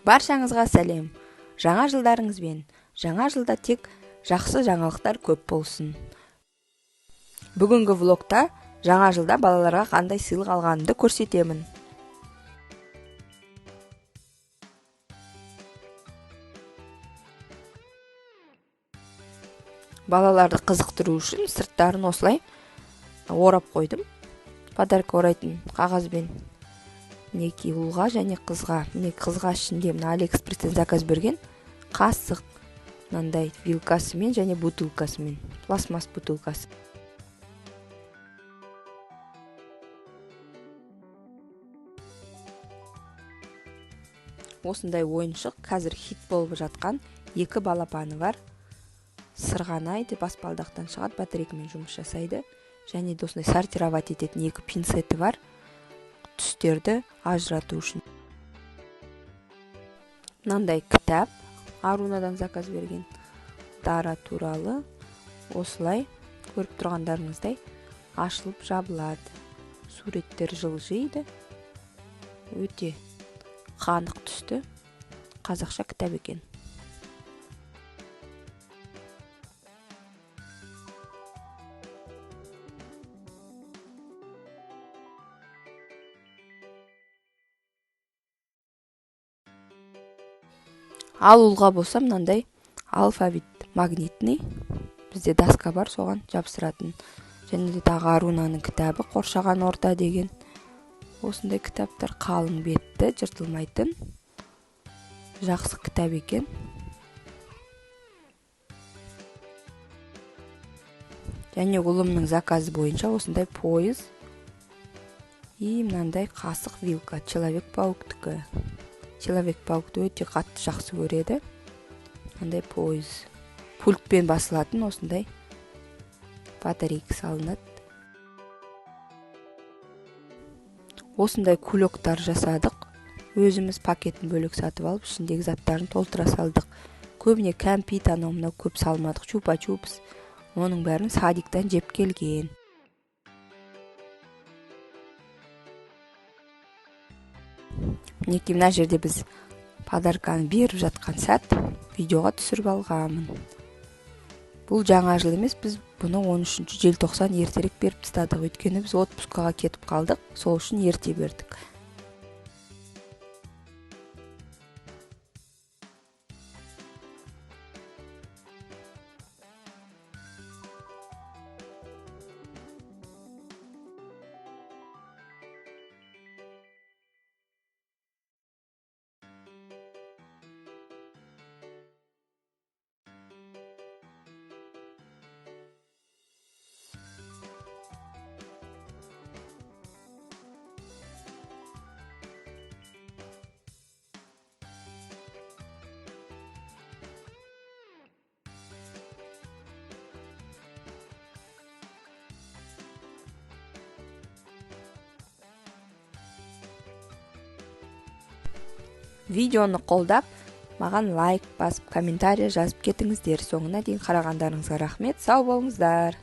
Баршаңызға сәлем. Жаңа жылдарыңызбен. Жаңа жылда тек жақсы жаңалықтар көп болсын. Бүгінгі влогта жаңа жылда балаларға қандай сыйлық алғанымды көрсетемін. Балаларды қызықтыру үшін сырттарын осылай орап қойдым. Подарка орайтын қағазбен. Мінекей ұлға және қызға. Міне қызға ішінде мына Алиэкспресстен заказ берген қасық, мынандай вилкасымен және бутылкасымен, пластмасс бутылкасы. Осындай ойыншық қазір хит болып жатқан екі балапаны бар. Сырғанайды, баспалдақтан шығады, батарейкамен жұмыс жасайды. Және осындай сортировать ететін екі пинцеті бар. Түстерді ажырату үшін. Мынандай кітап, Арунадан заказ берген. Дара туралы осылай көріп тұрғандарыңыздай ашылып жабылады. Суреттер жылжиды. Өте қанық түсті қазақша кітап екен. Ал ұлға болса мынандай алфавит магнитный. Бізде доска бар, соған жабыстыратын. Және де тағы Арунаның кітабы қоршаған орта деген. Осындай кітаптар қалың бетті, жыртылмайтын. Жақсы кітап екен. Және ұлымның заказы бойынша осындай пойыз. И мынандай қасық вилка, Человек-пауктікі. Человек-паукты өте қатты жақсы көреді. Мынандай пойыз. Пультпен басылатын осындай батарейка салынады. Осындай кулектар жасадық. Өзіміз пакетін бөлек сатып алып, ішіндегі заттарын толтыра салдық. Көбіне кәмпит, анау көп салмадық. Чупа-чупс. Оның бәрін садиктан жеп келген. Мінекей мына жерде біз подарканы беріп жатқан сәт видеоға түсіріп алғанмын. Бұл жаңа жыл емес, біз бұны 13 желтоқсан ертерек беріп тастадық. Өйткені біз отпускаға кетіп қалдық, сол үшін ерте бердік. Видеоны қолдап, маған лайк басып, комментария жазып кетіңіздер. Соңына дейін қарағандарыңызға рахмет. Сау болыңыздар.